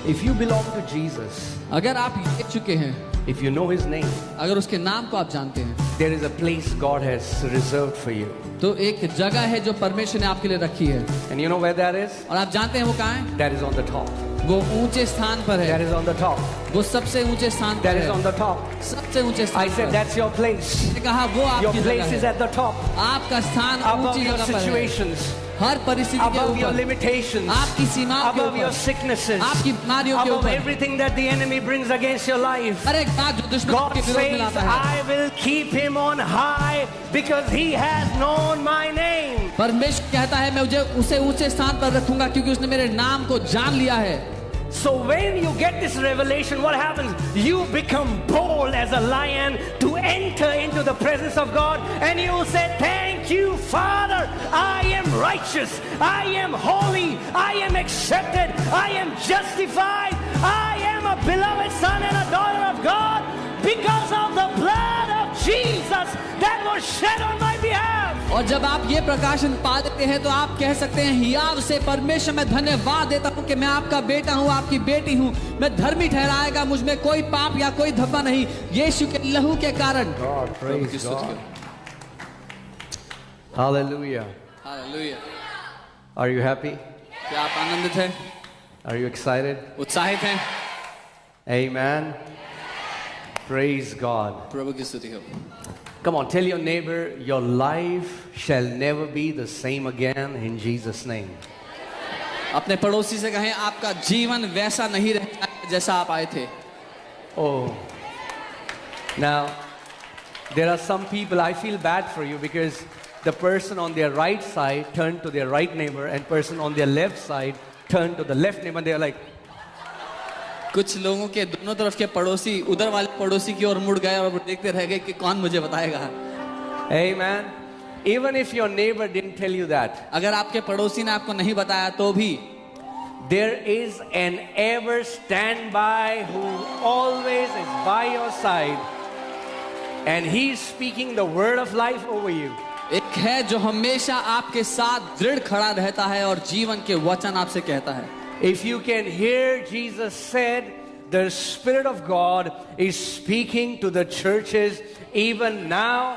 If you belong to Jesus, अगर आप ले चुके हैं, if you know His name, अगर उसके नाम को आप जानते हैं, there is a place God has reserved for you. तो एक जगह है जो परमेश्वर ने आपके लिए रखी है। And you know where that is? और आप जानते हैं वो कहाँ है? That is on the top. वो ऊंचे स्थान पर That है। is on the top. वो सबसे ऊंचे स्थान पर That is है। on the top. सबसे ऊंचे स्थान I said पर। that's your place. मैंने कहा वो Your आपकी place जगह is है। at the top. आपका स्थान Above ऊंची your जगह पर है। situations, हर परिस्थिति के above your ऊपर, limitations, आपकी सीमाओं के above your ऊपर, sicknesses, आपकी बीमारियों के above ऊपर, everything that the enemy brings against your life. हर एक बात जो दुश्मन God के विरोध में says, लाता है। I will keep him on high because he has known my name. परमेश्वर कहता है मैं उसे ऊंचे स्थान पर रखूंगा क्योंकि उसने मेरे नाम को जान लिया है। So when you get this revelation, what happens? You become bold as a lion to enter into the presence of God, and you say, thank you, Father. I am righteous. I am holy. I am accepted. I am justified. I am a beloved son and a daughter of God because of the blood of Jesus that was shed on my behalf. और जब आप ये प्रकाशन पा देते हैं तो आप कह सकते हैं हियाव से परमेश्वर मैं धन्यवाद देता हूँ कि मैं आपका बेटा हूँ, आपकी बेटी हूँ। मैं धर्मी ठहराएगा, मुझ में कोई पाप या कोई धब्बा नहीं, यीशु के लहू के कारण। God, praise God. Hallelujah. Hallelujah. Are you happy? क्या आप आनंदित हैं? Are you excited? उत्साहित हैं? Amen. Praise God. प्रभु की स्तुति हो। Come on, tell your neighbor, your life shall never be the same again in Jesus' name. अपने पड़ोसी से कहें आपका जीवन वैसा नहीं रहता जैसा आप आए थे। Oh. Now, there are some people, I feel bad for you because the person on their right side turned to their right neighbor and person on their left side turned to the left neighbor and they're like, कुछ लोगों के दोनों तरफ के पड़ोसी उधर वाले पड़ोसी की ओर मुड़ गए और देखते रह गए कि कौन मुझे बताएगा। Amen. Even if your neighbor didn't tell you that, अगर आपके पड़ोसी ने आपको नहीं बताया तो भी there is an ever standby who always is by your side and he's speaking the word of life over you. एक है जो हमेशा आपके साथ दृढ़ खड़ा रहता है और जीवन के वचन आपसे कहता है। If you can hear, Jesus said, the Spirit of God is speaking to the churches even now.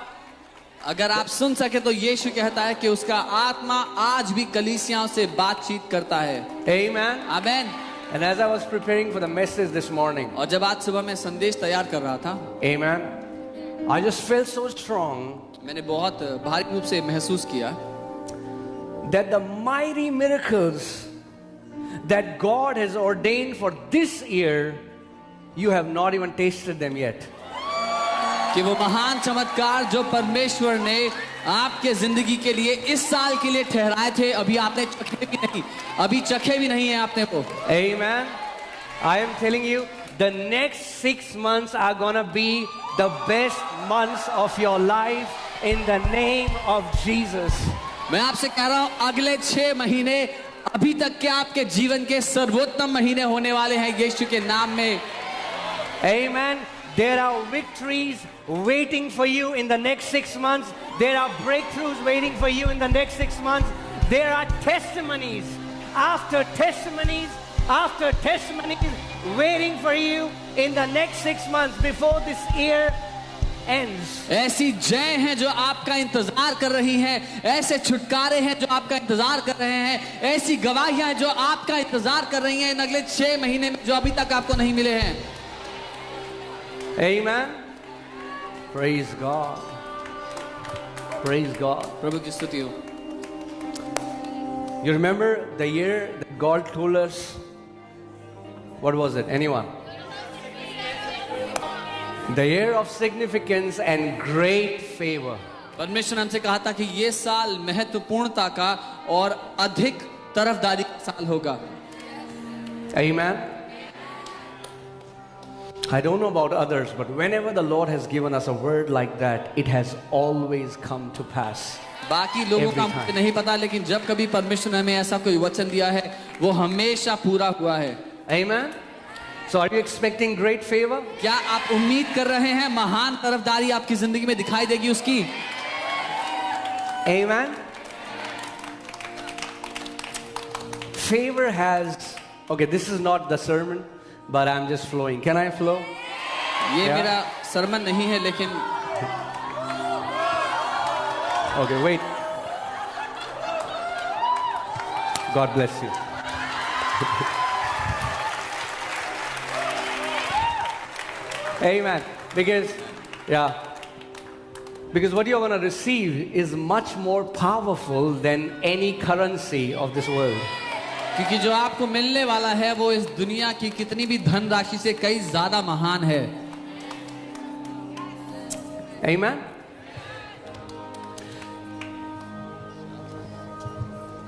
अगर आप सुन सके तो यीशु कहता है कि उसका आत्मा आज भी कलीसियाओं से बातचीत करता है। Amen. Amen. And as I was preparing for the message this morning, और जब आज सुबह मैं संदेश तैयार कर रहा था, amen, I just felt so strong मैंने बहुत भारी रूप से महसूस किया that the mighty miracles that God has ordained for this year, you have not even tasted them yet. कि वो महान चमत्कार जो परमेश्वर ने आपके जिंदगी के लिए इस साल के लिए ठहराए थे अभी आपने चखे भी नहीं है आपने वो। Amen. I am telling you, the next 6 months are gonna be the best months of your life in the name of Jesus. मैं आपसे कह रहा हूं अगले 6 महीने अभी तक के आपके जीवन के सर्वोत्तम महीने होने वाले हैं यीशु के नाम में। Amen. There are victories waiting for you in the next 6 months. There are breakthroughs waiting for you in the next 6 months. There are testimonies after testimonies after testimonies waiting for you in the next 6 months before this year ends. ऐसी जय हैं जो आपका इंतजार कर रही हैं, ऐसे छुटकारे हैं जो आपका इंतजार कर रहे हैं, ऐसी गवाहियां हैं जो आपका इंतजार कर रही हैं इन अगले 6 महीने में जो अभी तक आपको नहीं मिले हैं। Amen. Praise God. Praise God. प्रभु की स्तुति हो। You remember the year that God told us? What was it? Anyone? The year of significance and great favor. परमेश्वर ने हमसे कहा था कि ये साल महत्वपूर्णता का और अधिक तरफदारी का साल होगा। Amen. I don't know about others, but whenever the Lord has given us a word like that, it has always come to pass. बाकी लोगों का मुझे नहीं पता, लेकिन जब कभी परमेश्वर ने हमें ऐसा कोई वचन दिया है वो हमेशा पूरा हुआ है। Amen. So are you expecting great favor? क्या आप उम्मीद कर रहे हैं महान तरफदारी आपकी जिंदगी में दिखाई देगी उसकी? Amen. Favor has Okay, this is not the sermon, but I'm just flowing. Can I flow? ये Yeah. मेरा सरमन नहीं है, लेकिन Okay, wait. God bless you. Amen. Because what you're going to receive is much more powerful than any currency of this world. क्योंकि जो आपको मिलने वाला है वो इस दुनिया की कितनी भी धनराशि से कई ज्यादा महान है। Amen.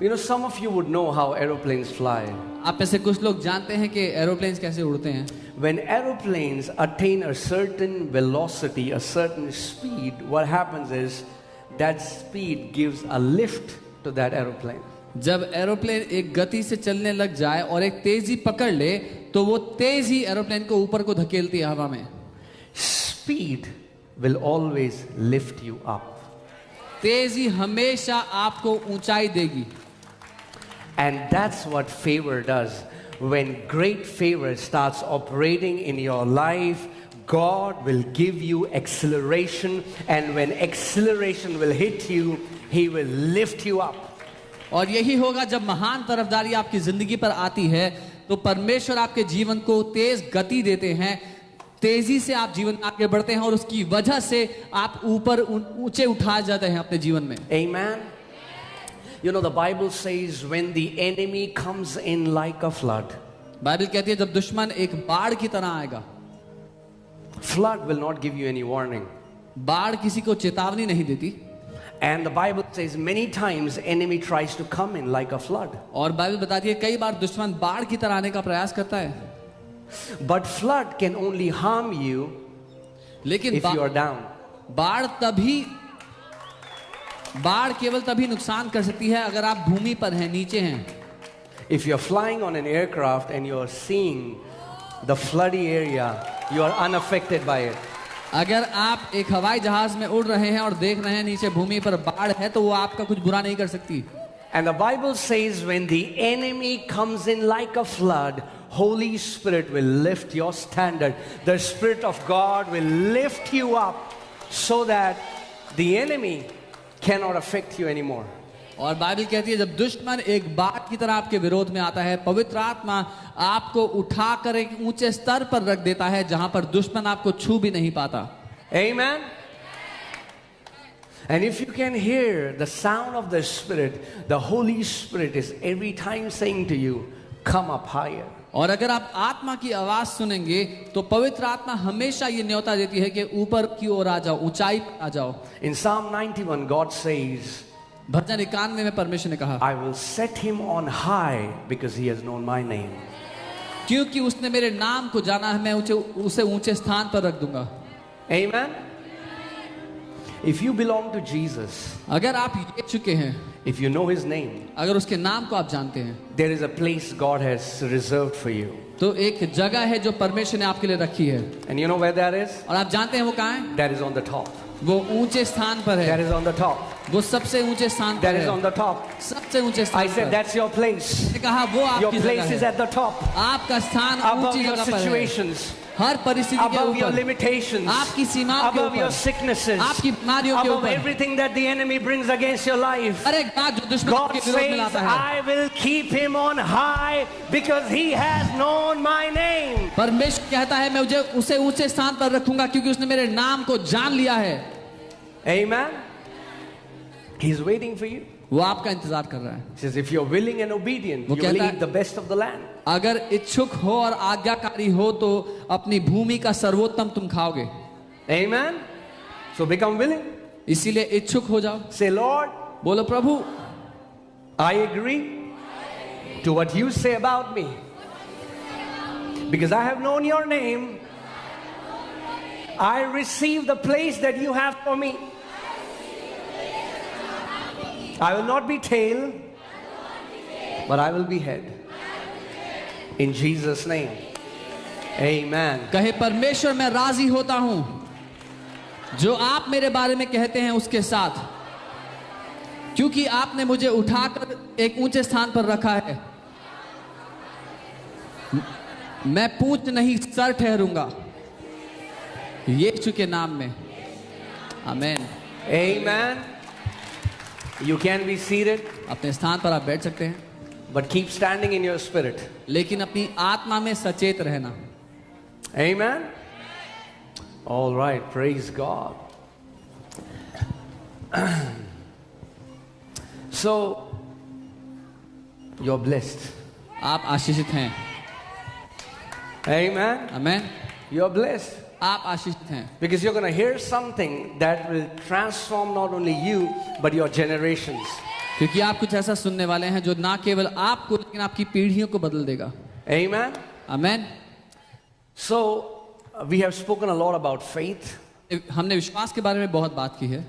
You know, some of you would know how aeroplanes fly. आप में से कुछ लोग जानते हैं कि एरोप्लेन्स कैसे उड़ते हैं। When aeroplanes attain a certain velocity, a certain speed, what happens is that speed gives a lift to that aeroplane. जब एरोप्लेन एक गति से चलने लग जाए और एक तेजी पकड़ ले तो वो तेज ही एरोप्लेन को ऊपर को धकेलती है हवा में। Speed will always lift you up. तेजी हमेशा आपको ऊंचाई देगी। And that's what favor does. When great favor starts operating in your life, God will give you acceleration, and when acceleration will hit you, He will lift you up. और यही होगा जब महान तरफदारी आपकी जिंदगी पर आती है तो परमेश्वर आपके जीवन को तेज गति देते हैं, तेजी से आप जीवन में आगे बढ़ते हैं और उसकी वजह से आप ऊपर ऊंचे उठाए जाते हैं अपने जीवन में। Amen. You know, the Bible says when the enemy comes in like a flood, Bible कहती है जब दुश्मन एक बाढ़ की तरह आएगा। flood will not give you any warning. बाढ़ किसी को चेतावनी नहीं देती। And the Bible says many times enemy tries to come in like a flood. और बाइबल बताती है कई बार दुश्मन बाढ़ की तरह आने का प्रयास करता है। But flood can only harm you लेकिन if you are down. बाढ़ केवल तभी नुकसान कर सकती है अगर आप भूमि पर हैं, नीचे हैं। If you're flying on an aircraft and you're seeing the floody area, you are unaffected by it. अगर आप एक हवाई जहाज में उड़ रहे हैं और देख रहे हैं नीचे भूमि पर बाढ़ है तो वो आपका कुछ बुरा नहीं कर सकती। And the Bible says when the enemy comes in like a flood, Holy Spirit will lift your standard. The Spirit of God will lift you up so that the enemy cannot affect you anymore. और Bible कहती है जब दुश्मन एक बाढ़ की तरह आपके विरोध में आता है, पवित्र आत्मा आपको उठाकर एक ऊंचे स्तर पर रख देता है जहां पर दुश्मन आपको छू भी नहीं पाता। Amen. And if you can hear the sound of the Spirit, the Holy Spirit is every time saying to you, come up higher. और अगर आप आत्मा की आवाज सुनेंगे तो पवित्र आत्मा हमेशा ये न्योता देती है कि ऊपर की ओर आ जाओ, ऊंचाई पर आ जाओ। In Psalm 91, God says, भजन 91 में परमेश्वर ने कहा, I will set him on high because he has known my name. क्योंकि उसने मेरे नाम को जाना है, मैं उसे ऊंचे स्थान पर रख दूंगा। Amen. If you belong to Jesus, अगर आप ये चुके हैं, if you know his name, अगर उसके नाम को आप जानते हैं, there is a place God has reserved for you. तो एक जगह है जो परमेश्वर ने आपके लिए रखी है। And you know where that is? और आप जानते हैं वो कहाँ है? That is on the top. वो ऊंचे स्थान पर That है। is on the top. वो सबसे ऊंचे स्थान That पर is on है। the top. सबसे ऊंचे I स्थान said पर। that's your place. मैंने कहा वो Your आपकी place जगह is है। at the top. आपका स्थान Above ऊंची your जगह पर है। situations, हर परिस्थिति के above your ऊपर, limitations, आपकी सीमाओं के above your ऊपर, sicknesses, आपकी बीमारियों के above ऊपर, everything that the enemy brings against your life. हर एक बात जो दुश्मन God के विरोध में says, लाता है। I will keep him on high because he has known my name. परमेश्वर कहता है मैं उसे ऊंचे स्थान पर रखूंगा क्योंकि उसने मेरे नाम को जान लिया है। Amen. He's waiting for you. वो आपका इंतजार कर रहा है। He says, if you're willing and obedient, वो you will कहता है- eat the best of the land. अगर इच्छुक हो और आज्ञाकारी हो तो अपनी भूमि का सर्वोत्तम तुम खाओगे। Amen. So become willing. इसीलिए इच्छुक हो जाओ। Say, Lord, बोलो प्रभु, I agree to what you say about me. Because I have known your name, I receive the place that you have for me. I will not be tail, but I will be head. In Jesus' name. Amen. कहे परमेश्वर मैं राजी होता हूं जो आप मेरे बारे में कहते हैं उसके साथ, क्योंकि आपने मुझे उठाकर एक ऊंचे स्थान पर रखा है। मैं पूंछ नहीं सर ठहरूंगा यीशु के नाम में। आमीन। Amen. You can be seated, अपने स्थान पर आप बैठ सकते हैं, but keep standing in your spirit. लेकिन अपनी आत्मा में सचेत रहना। Amen. All right, praise God. So, you're blessed. आप आशीषित हैं। Amen. आमीन। You're blessed. आप आशीषित हैं, Because you're going to hear something that will transform not only you, but your generations. क्योंकि आप कुछ ऐसा सुनने वाले हैं जो ना केवल आपको लेकिन आपकी पीढ़ियों को बदल देगा। Amen. आमीन। So, we have spoken a lot about faith. हमने विश्वास के बारे में बहुत बात की है।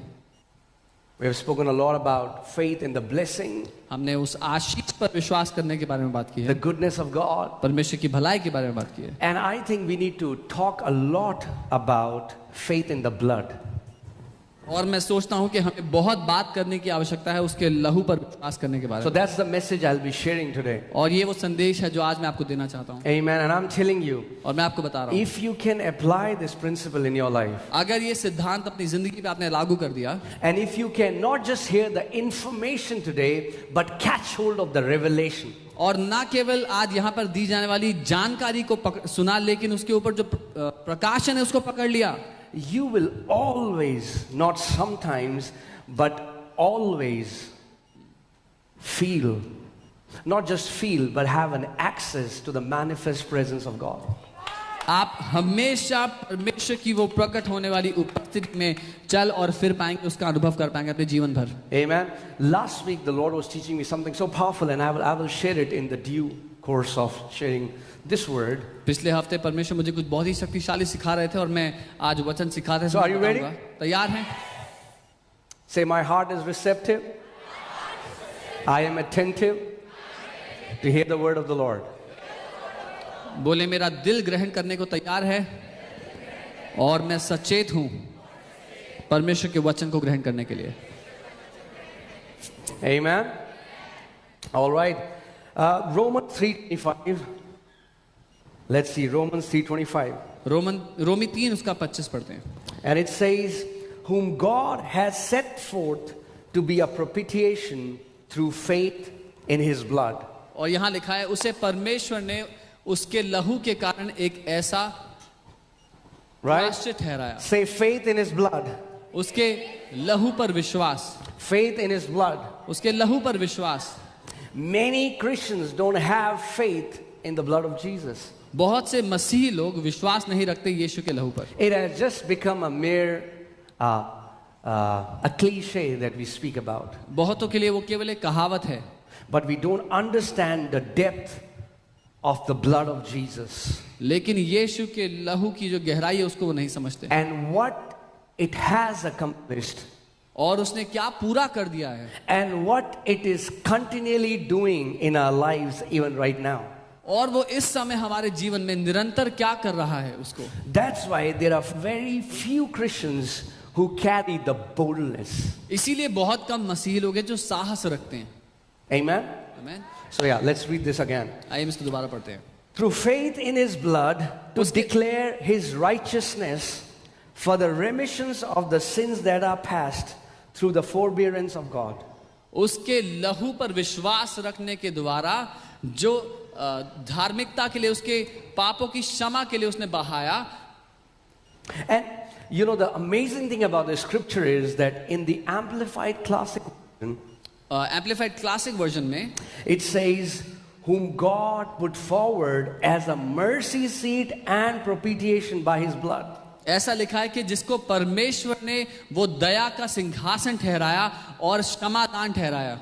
We have spoken a lot about faith in the blessing, हमने उस आशीष पर विश्वास करने के बारे में बात की the है, goodness of God. परमेश्वर की भलाई के बारे में बात की है। And I think we need to talk a lot about faith in the blood. और मैं सोचता हूं कि हमें बहुत बात करने की आवश्यकता है उसके लहू पर विश्वास करने के बारे So में। that's the message I'll be sharing today. और ये वो संदेश है जो आज मैं आपको देना चाहता हूं। Amen. And I'm telling you, और मैं आपको बता रहा हूं, if you can apply this principle in your life, अगर ये सिद्धांत अपनी जिंदगी पे आपने लागू कर दिया, and if you can not just hear the information today, but catch hold of the revelation, और ना केवल आज यहाँ पर दी जाने वाली जानकारी को सुना, लेकिन उसके ऊपर जो प्रकाशन है उसको पकड़ लिया, you will always, not sometimes, but always feel, not just feel, but have an access to the manifest presence of God. आप हमेशा परमेश्वर की वो प्रकट होने वाली उपस्थिति में चल और फिर पाएंगे, उसका अनुभव कर पाएंगे अपने जीवन भर। Amen. Last week the Lord was teaching me something so powerful, and I will share it in the due course of sharing this word. पिछले हफ्ते परमेश्वर मुझे कुछ बहुत ही शक्तिशाली सिखा रहे थे और मैं आज वचन सिखाते So are you ready? तैयार हैं? Say, my heart is receptive. I am attentive to hear the word of the Lord. बोले मेरा दिल ग्रहण करने को तैयार है और मैं सचेत हूं परमेश्वर के वचन को ग्रहण करने के लिए। Amen. All right. Romans 3:25. Let's see, Romans 3:25. रोमी 3 उसका 25 पढ़ते हैं। And it says, whom God has set forth to be a propitiation through faith in his blood. और यहाँ लिखा है उसे परमेश्वर ने उसके लहू के कारण एक ऐसा Right? प्रायश्चित ठहराया। Say faith in his blood. उसके लहू पर विश्वास, Faith in his blood. उसके लहू पर विश्वास। Many Christians don't have faith in the blood of Jesus. बहुत से मसीही लोग विश्वास नहीं रखते यीशु के लहू पर। It has just become a mere a cliche that we speak about. बहुतों के लिए वो केवल एक कहावत है, But we don't understand the depth of the blood of Jesus लेकिन यीशु के लहू की जो गहराई है उसको वो नहीं समझते and what it has accomplished और उसने क्या पूरा कर दिया है and what it is continually doing in our lives even right now. और वो इस समय हमारे जीवन में निरंतर क्या कर रहा है उसको। That's why there are very few Christians who carry the boldness. इसीलिए बहुत कम मसीही लोग हैं जो साहस रखते हैं। Amen. आमीन। So yeah, let's read this again. आइए हम इसको दोबारा पढ़ते हैं। Through faith in his blood to declare his righteousness for the remissions of the sins that are past through the forbearance of God. उसके लहू पर विश्वास रखने के द्वारा जो धार्मिकता के लिए उसके पापों की क्षमा के लिए उसने बहाया। And you know the amazing thing about the scripture is that in the amplified classic version, amplified classic version में it says whom God put forward as a mercy seat and propitiation by his blood. ऐसा लिखा है कि जिसको परमेश्वर ने वो दया का सिंहासन ठहराया और क्षमादान ठहराया।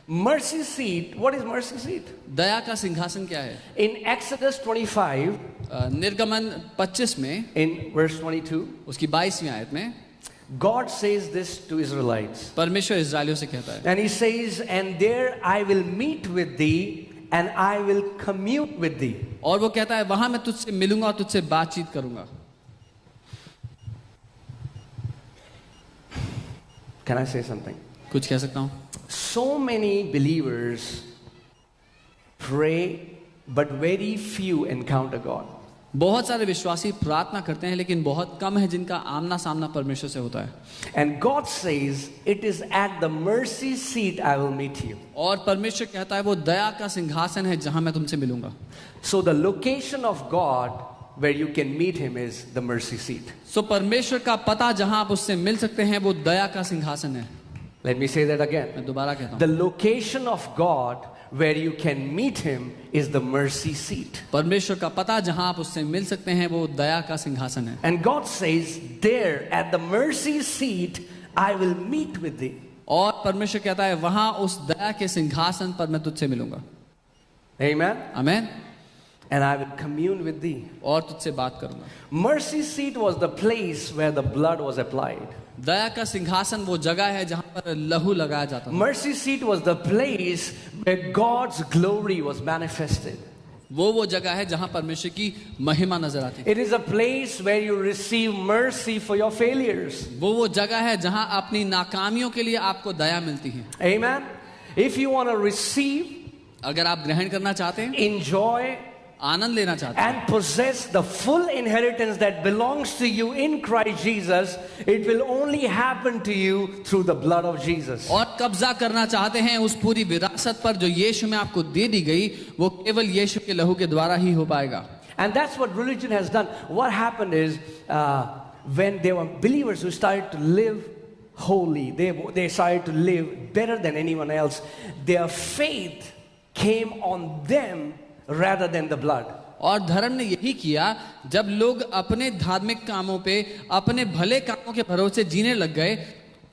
Mercy seat, what is mercy seat? दया का सिंहासन क्या है? In Exodus 25, निर्गमन 25 में in verse 22, उसकी 22वीं आयत में God says this to Israelites. परमेश्वर इस्राएलियों से कहता है, And he says, and there I will meet with thee and I will commune with thee. और वो कहता है वहां मैं तुझसे मिलूंगा और तुझसे बातचीत करूंगा। Can I say something? कुछ कह सकता हूं? So many believers pray but very few encounter God. बहुत सारे विश्वासी प्रार्थना करते हैं लेकिन बहुत कम है जिनका आमना सामना परमेश्वर से होता है. And God says, it is at the mercy seat I will meet you. और परमेश्वर कहता है वो दया का सिंहासन है जहां मैं तुमसे मिलूंगा. So the location of God where you can meet him is the mercy seat. सो परमेश्वर का पता जहां आप उससे मिल सकते हैं वो दया का सिंहासन है. Let me say that again. मैं दोबारा कहता हूं. The location of God where you can meet him is the mercy seat. परमेश्वर का पता जहां आप उससे मिल सकते हैं वो दया का सिंहासन है. And God says, there at the mercy seat I will meet with thee. और परमेश्वर कहता है वहां उस दया के सिंहासन पर मैं तुझसे मिलूंगा. Amen. आमीन. And I will commune with thee. और तुझसे बात करूंगा. Mercy seat was the place where the blood was applied. दया का सिंहासन वो जगह है जहां पर लहू लगाया जाता था. Mercy seat was the place where God's glory was manifested. वो जगह है जहां परमेश्वर की महिमा नजर आती है. It is a place where you receive mercy for your failures. वो जगह है जहां अपनी नाकामियों के लिए आपको दया मिलती है. Amen. If you want to receive, अगर आप ग्रहण करना चाहते हैं, enjoy, आनंद लेना चाहते हैं and possess the full inheritance that belongs to you in Christ Jesus, it will only happen to you through the blood of Jesus. और कब्जा करना चाहते हैं उस पूरी विरासत पर जो यीशु में आपको दे दी गई, वो केवल यीशु के लहू के द्वारा ही हो पाएगा. And that's what religion has done. What happened is when there were believers who started to live holy, they started to live better than anyone else, their faith came on them rather than the blood. और धर्म ने यही किया, जब लोग अपने धार्मिक कामों पे, अपने भले कामों के भरोसे जीने लग गए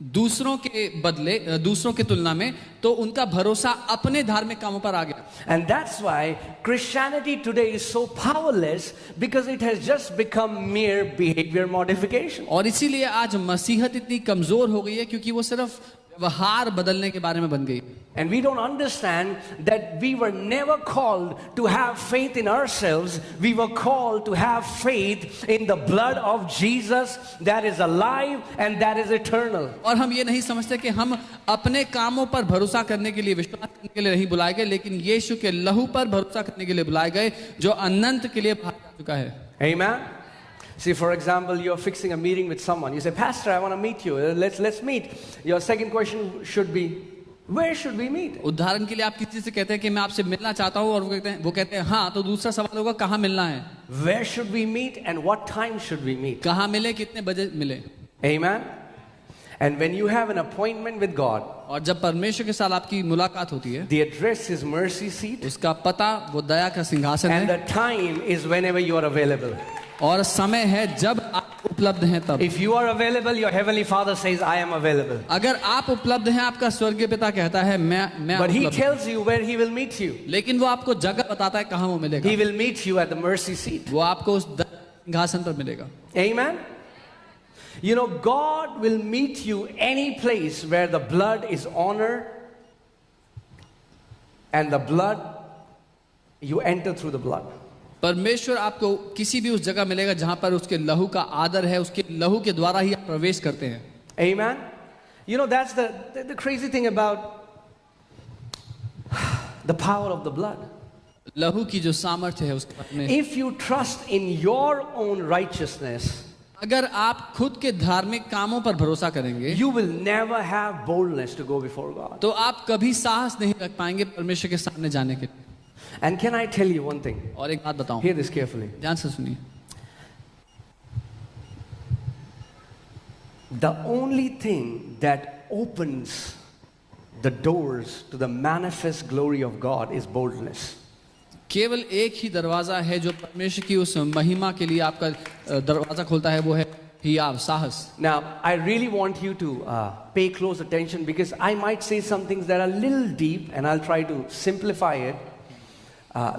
दूसरों के बदले, दूसरों की तुलना में, तो उनका भरोसा अपने धार्मिक कामों पर आ गया. And that's why Christianity today is so powerless, because it has just become mere behavior modification. और इसीलिए आज मसीहत इतनी कमजोर हो गई है क्योंकि वो सिर्फ व्यवहार बदलने के बारे में बन गई. And we don't understand that we were never called to have faith in ourselves. We were called to have faith in the blood of Jesus that is alive and that is eternal. और हम ये नहीं समझते कि हम अपने कामों पर भरोसा करने के लिए, विश्वास करने के लिए नहीं बुलाए गए, लेकिन यीशु के लहू पर भरोसा करने के लिए बुलाए गए जो अनंत के लिए भाग चुका है. Amen. See, for example, you're fixing a meeting with someone. You say, Pastor, I want to meet you. Let's meet. Your second question should be, where should we meet? उदाहरण के लिए आप किसी से कहते हैं कि मैं आपसे मिलना चाहता हूँ और वो कहते हैं हाँ, तो दूसरा सवाल होगा कहाँ मिलना है. Where should we meet and what time should we meet? कहाँ मिले, कितने बजे मिले. Amen. And when you have an appointment with God, और जब परमेश्वर के साथ आपकी मुलाकात होती है, the address is mercy seat, उसका पता वो दया का सिंहासन and है, the time is whenever you are available. और समय है जब आप उपलब्ध हैं तब. If you are available, your heavenly Father says, I am available. अगर आप उपलब्ध हैं, आपका स्वर्गीय पिता कहता है मैं But he उपलब्ध हूं. tells you where he will meet you. लेकिन वो आपको जगह बताता है कहाँ वो मिलेगा. He will meet you at the mercy seat. वो आपको उस सिंहासन पर मिलेगा. Amen. You know, God will meet you any place where the blood is honored, and the blood, you enter through the blood. परमेश्वर आपको किसी भी उस जगह मिलेगा जहां पर उसके लहू का आदर है, उसके लहू के द्वारा ही आप प्रवेश करते हैं. Amen. You know, that's the crazy thing about the power of the blood. लहू की जो सामर्थ्य है उसके बारे में. If you trust in your own righteousness, अगर आप खुद के धार्मिक कामों पर भरोसा करेंगे, you will never have boldness to go before God. तो आप कभी साहस नहीं रख पाएंगे परमेश्वर के सामने जाने के लिए. And can I tell you one thing? और एक बात बताऊं, Hear this carefully. ध्यान से सुनिए. The only thing that opens the doors to the manifest glory of God is boldness. केवल एक ही दरवाजा है जो परमेश्वर की उस महिमा के लिए आपका दरवाजा खोलता है, वो है हियाव, साहस. Now, I really want you to pay close attention, because I might say some things that are a little deep, and I'll try to simplify it.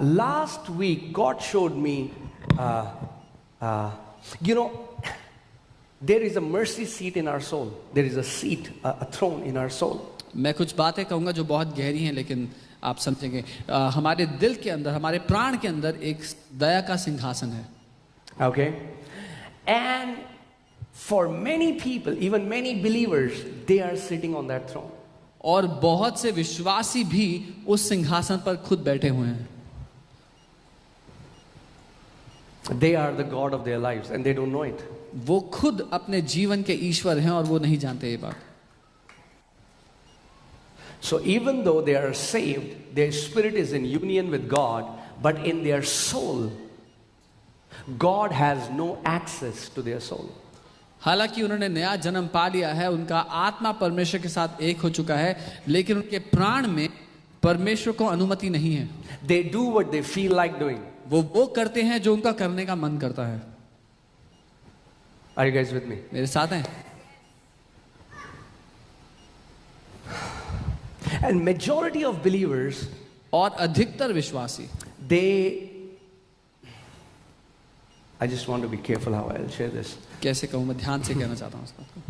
Last week, God showed me, you know, there is a mercy seat in our soul. There is a seat, a throne in our soul. मैं कुछ बातें कहूँगा जो बहुत गहरी हैं, लेकिन आप समझेंगे. हमारे दिल के अंदर, हमारे प्राण के अंदर एक दया का सिंहासन है. Okay? And for many people, even many believers, they are sitting on that throne. और बहुत से विश्वासी भी उस सिंहासन पर खुद बैठे हुए हैं. They are the God of their lives and they don't know it. वो खुद अपने जीवन के ईश्वर हैं और वो नहीं जानते ये बात. So even though they are saved, their spirit is in union with God, but in their soul, God has no access to their soul. हालांकि उन्होंने नया जन्म पा लिया है, उनका आत्मा परमेश्वर के साथ एक हो चुका है, लेकिन उनके प्राण में परमेश्वर को अनुमति नहीं है. They do what they feel like doing. वो करते हैं जो उनका करने का मन करता है. Are you guys with me? मेरे साथ हैं. And majority of believers, और अधिकतर विश्वासी, I just want to be careful how I'll share this. कैसे कहूँ, मैं ध्यान से कहना चाहता हूँ इस बात को.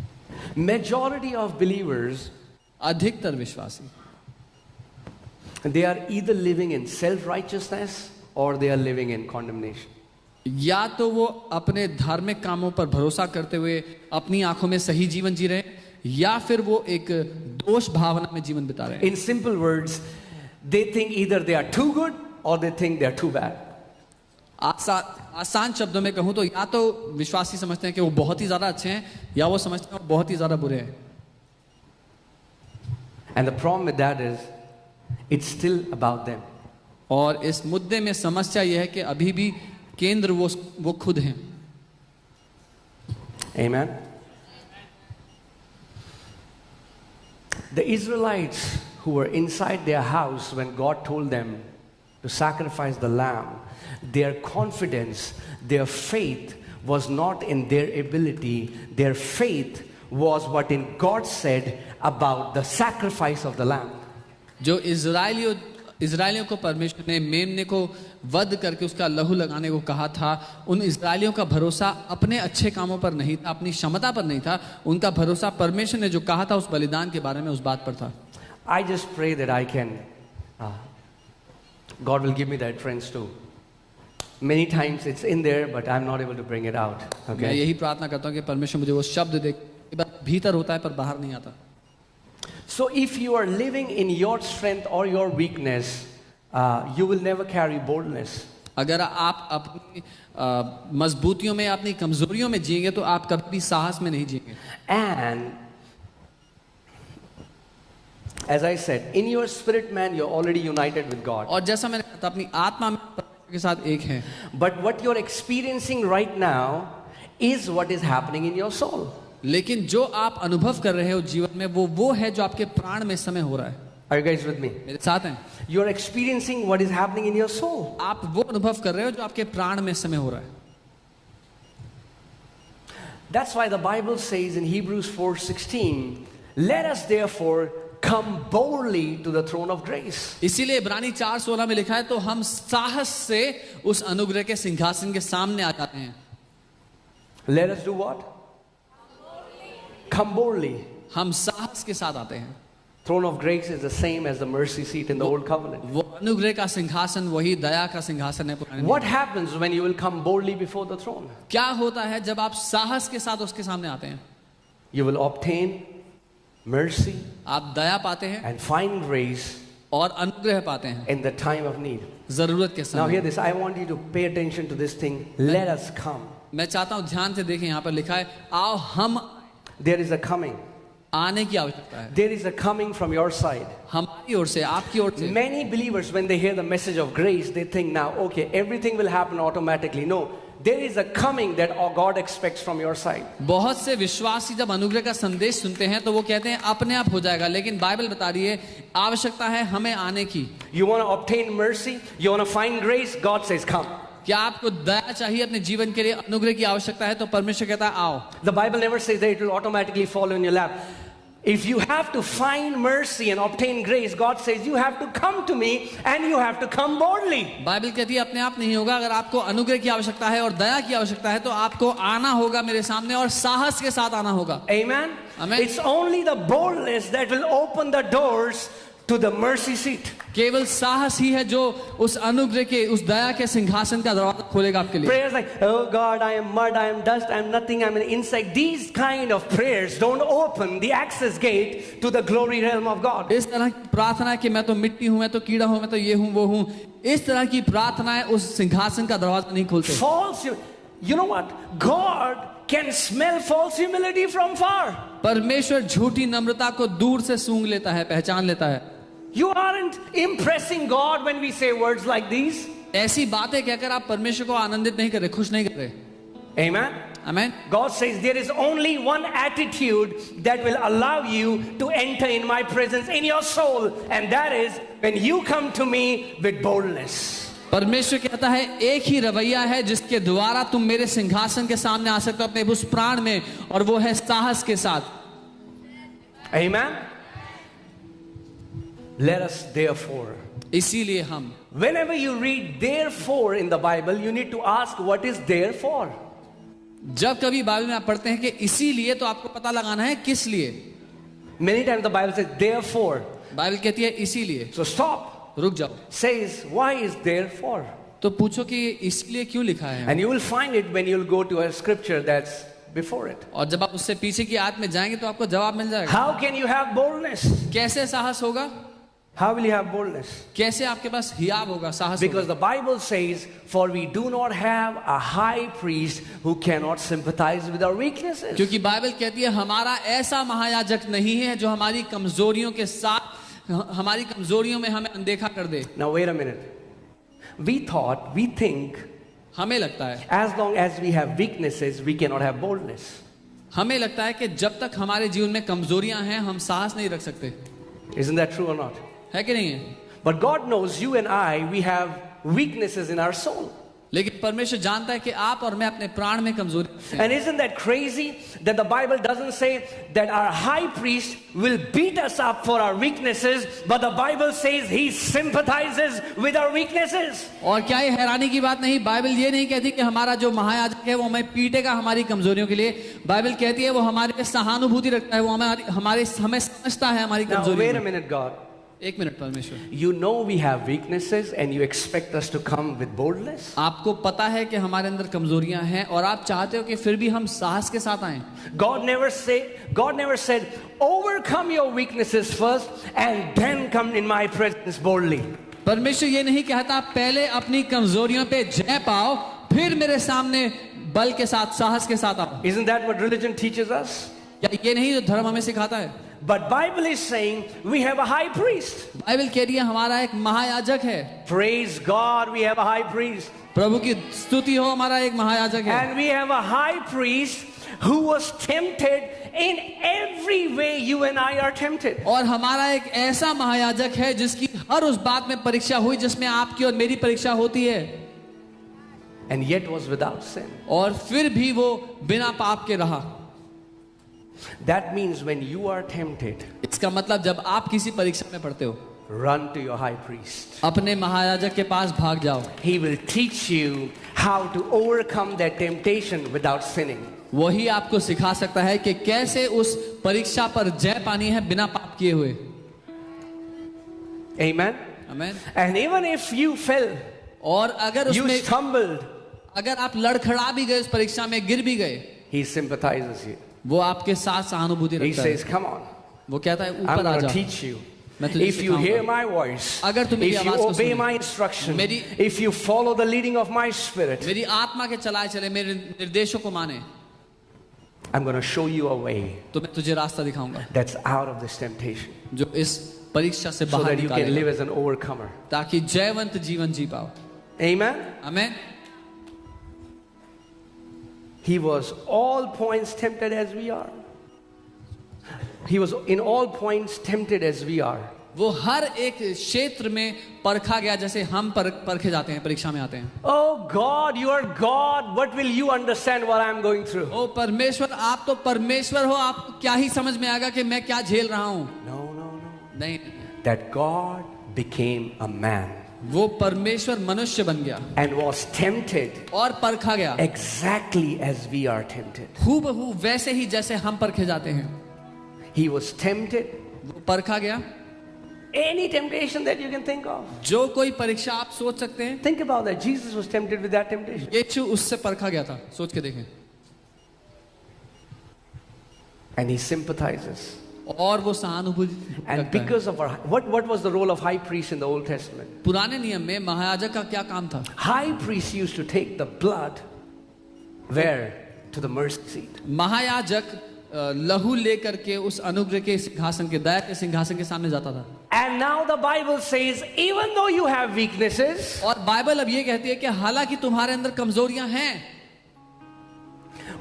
Majority of believers, अधिकतर विश्वासी, they are either living in self-righteousness or they are living in condemnation. या तो वो अपने धार्मिक कामों पर भरोसा करते हुए अपनी आंखों में सही जीवन जी रहे हैं, या फिर वो एक दोष भावना में जीवन बिता रहे हैं. In simple words, they think either they are too good or they think they are too bad. आसान शब्दों में कहूं तो या तो विश्वासी समझते हैं कि वो बहुत ही ज्यादा अच्छे हैं, या वो समझते हैं वो बहुत ही ज्यादा बुरे हैं. And the problem with that is, it's still about them. और इस मुद्दे में समस्या यह है कि अभी भी केंद्र वो खुद हैं. Amen. The Israelites who were inside their house when God told them to sacrifice the lamb, their confidence, their faith was not in their ability. Their faith was what in God said about the sacrifice of the lamb. जो इजरायलियों को परमेश्वर ने मेमने को वध करके उसका लहू लगाने को कहा था, उन इजरायलियों का भरोसा अपने अच्छे कामों पर नहीं था, अपनी क्षमता पर नहीं था. उनका भरोसा परमेश्वर ने जो कहा था उस बलिदान के बारे में, उस बात पर था. I just pray that I can, God will give me that friends too. Many times it's in there, but I'm not able to bring it out. मैं Okay. यही प्रार्थना करता हूँ कि परमेश्वर मुझे वो शब्द दे. भीतर होता है पर बाहर नहीं आता. So if you are living in your strength or your weakness, you will never carry boldness. अगर आप अपनी मजबूतियों में, अपनी कमजोरियों में जिएंगे तो आप कभी भी साहस में नहीं जिएंगे. And as I said, in your spirit man, you're already united with God. और जैसा मैंने कहा था, अपनी आत्मा में परमेश्वर के साथ एक है. But what you're experiencing right now is what is happening in your soul. लेकिन जो आप अनुभव कर रहे हो जीवन में, वो है जो आपके प्राण में समय हो रहा है. Are you guys with me? मेरे साथ हैं. You're experiencing what is happening in your soul. आप वो अनुभव कर रहे हो जो आपके प्राण में समय हो रहा है. That's why the Bible says in Hebrews 4:16, let us therefore come boldly to the throne of grace. इसीलिए इब्रानी 4:16 में लिखा है, तो हम साहस से उस अनुग्रह के सिंहासन के सामने आ जाते हैं. Let us do what? Come boldly. हम साहस के साथ आते हैं. Throne of grace is the same as the mercy seat in the old covenant. वो अनुग्रह का सिंहासन वही दया का सिंहासन है पुराने नियम. What happens when you will come boldly before the throne? क्या होता है जब आप साहस के साथ उसके सामने आते हैं? You will obtain mercy आप दया पाते हैं and find grace और अनुग्रह पाते हैं in the time of need. जरूरत के Now hear समय. this. I want you to pay attention to this thing. Let us come. मैं चाहता हूं ध्यान से देखें, यहाँ पर लिखा है आओ हम. There is a coming. आने की आवश्यकता है. There is a coming from your side. हमारी ओर से, आपकी ओर से. Many believers, when they hear the message of grace, they think now, okay, everything will happen automatically. No, there is a coming that God expects from your side. बहुत से विश्वासी जब अनुग्रह का संदेश सुनते हैं तो वो कहते हैं अपने आप हो जाएगा, लेकिन बाइबल बता रही है आवश्यकता है हमें आने की. You want to obtain mercy? You want to find grace? God says, come. क्या आपको दया चाहिए अपने जीवन के लिए, अनुग्रह की आवश्यकता है, तो परमेश्वर कहता है आओ. The Bible never says that it will automatically fall in your lap. If you have to find mercy and obtain grace, God says you have to come to me and you have to come boldly. Bible कहती है अपने आप नहीं होगा. अगर आपको अनुग्रह की आवश्यकता है और दया की आवश्यकता है तो आपको आना होगा मेरे सामने और साहस के साथ आना होगा. Amen? Amen. It's only the boldness that will open the doors to the mercy seat. केवल साहस ही है जो उस अनुग्रह के, उस दया के सिंहासन का दरवाजा खोलेगा आपके लिए. Prayers like, oh God, I am mud, I am dust, I am nothing, I am an insect. These kind of prayers don't open the access gate to the glory realm of God. इस तरह की प्रार्थना कि मैं तो मिट्टी हूं, मैं तो कीड़ा हूं, मैं तो ये हूं वो हूं, इस तरह की प्रार्थनाएं उस सिंहासन का दरवाजा नहीं खोलते। False, you know what? God can smell false humility from far. परमेश्वर झूठी नम्रता को दूर से सूंघ लेता है, पहचान लेता है। You aren't impressing God when we say words like these. ऐसी बातें कहकर आप परमेश्वर को आनंदित नहीं कर रहे, खुश नहीं कर रहे। Amen. आमीन। God says there is only one attitude that will allow you to enter in my presence in your soul, and that is when you come to me with boldness. परमेश्वर कहता है एक ही रवैया है जिसके द्वारा तुम मेरे सिंहासन के सामने आ सकते हो अपने उस प्राण में, और वो है साहस के साथ। Amen. Let us therefore, इसीलिए हम, whenever you read therefore in the Bible, you need to ask what is therefore. जब कभी बाइबल में आप पढ़ते हैं कि इसीलिए, तो आपको पता लगाना है किस लिए। Many times the Bible says therefore. Bible कहती है इसीलिए। So stop. रुक जाओ। Says why is therefore? तो पूछो कि इसलिए क्यों लिखा है। And you will find it when you will go to a scripture that's before it. और जब आप उससे पीछे की आयत में जाएंगे तो आपको जवाब मिल जाएगा। How can you have boldness? कैसे साहस होगा? How will you have boldness? कैसे आपके पास हियाव होगा, साहस होगा? Because the Bible says, for we do not have a high priest who cannot sympathize with our weaknesses. क्योंकि बाइबल कहती है हमारा ऐसा महायाजक नहीं है जो हमारी कमजोरियों के साथ, हमारी कमजोरियों में हमें अनदेखा कर दे। Now wait a minute. We think, हमें लगता है, as long as we have weaknesses, we cannot have boldness. हमें लगता है कि जब तक हमारे जीवन में कमजोरियां हैं हम साहस नहीं रख सकते। Isn't that true or not? है कि नहीं है? But God knows you and I, we have weaknesses in our soul. लेकिन परमेश्वर जानता है कि आप और मैं अपने प्राण में कमजोरी हैं। And isn't that crazy that the Bible doesn't say that our high priest will beat us up for our weaknesses, but the Bible says he sympathizes with our weaknesses. और क्या ये हैरानी की बात नहीं, बाइबल ये नहीं कहती कि हमारा जो महायाजक है वो हमें पीटेगा हमारी कमजोरियों के लिए। बाइबल कहती है वो हमारे पे सहानुभूति रखता है, वो हमें समझता है हमारी Now कमजोरी। wait a minute, God. एक मिनट परमेश्वर, You know we have weaknesses and you expect us to come with boldness. आपको पता है कि हमारे अंदर कमजोरियां हैं और आप चाहते हो कि फिर भी हम साहस के साथ आएं। God never said, overcome your weaknesses first and then come in my presence boldly. परमेश्वर ये नहीं कहता पहले अपनी कमजोरियों पे जय पाओ फिर मेरे सामने बल के साथ, साहस के साथ आओ। Isn't that what religion teaches us? या ये नहीं जो धर्म हमें सिखाता है? But Bible is saying we have a high priest. Bible कह रही है हमारा एक महायाजक है। Praise God, we have a high priest. प्रभु की स्तुति हो, हमारा एक महायाजक है। And we have a high priest who was tempted in every way you and I are tempted. और हमारा एक ऐसा महायाजक है जिसकी हर उस बात में परीक्षा हुई जिसमें आपकी और मेरी परीक्षा होती है। And yet was without sin. और फिर भी वो बिना पाप के रहा। That means when you are tempted, इसका मतलब जब आप किसी परीक्षा में पड़ते हो, run to your high priest. अपने महायाजक के पास भाग जाओ। He will teach you how to overcome that temptation without sinning. वही आपको सिखा सकता है कि कैसे उस परीक्षा पर जय पानी है बिना पाप किए हुए। Amen. आमीन। And even if you fell, और अगर you उसमें stumbled, अगर आप लड़खड़ा भी गए, उस परीक्षा में गिर भी गए, he sympathizes you. वो आपके साथ सहानुभूति He रखता says, है। come on, वो कहता है I'm ऊपर आ going to जा। teach you. मैं तुझे If you सिखाऊंगा। hear my voice, अगर तुम मेरी if you आवाज को obey सुनो, my instruction, मेरी- if you follow the leading of my spirit, मेरी आत्मा के चलाए चले, मेरे निर्देशों को माने, I'm going to show you a way तो मैं तुझे रास्ता दिखाऊंगा that's out of this temptation जो इस परीक्षा से so बाहर that you can live निकालेगा, as an overcomer. ताकि जयवंत जीवन जी पाओ। Amen. आमीन। He was all points tempted as we are. He was in all points tempted as we are. वो हर एक क्षेत्र में परखा गया जैसे हम परखे जाते हैं, परीक्षा में आते हैं। Oh God, you are God. What will you understand what I'm going through? ओ परमेश्वर, आप तो परमेश्वर हो, आपको क्या ही समझ में आएगा कि मैं क्या झेल रहा हूँ। No, no, no. नहीं, That God became a man वो परमेश्वर मनुष्य बन गया and was tempted और परखा गया exactly as we are tempted. हूबहू वैसे ही जैसे हम परखे जाते हैं। He was tempted. वो परखा गया, Any temptation that you can think of. जो कोई परीक्षा आप सोच सकते हैं, Think about that. Jesus was tempted with that temptation. यीशु उससे परखा गया था। सोच के देखें। And he sympathizes. और वो सहानुभूति And रखता है। because of what was the role of high priest in the Old Testament? पुराने नियम में महायाजक का क्या काम था? High priest used to take the blood where? To the mercy seat. महायाजक लहू लेकर के उस अनुग्रह के सिंहासन के, दया के सिंहासन के सामने जाता था। And now the Bible says, even though you have weaknesses, और बाइबल अब ये कहती है कि हालांकि तुम्हारे अंदर कमजोरियां हैं,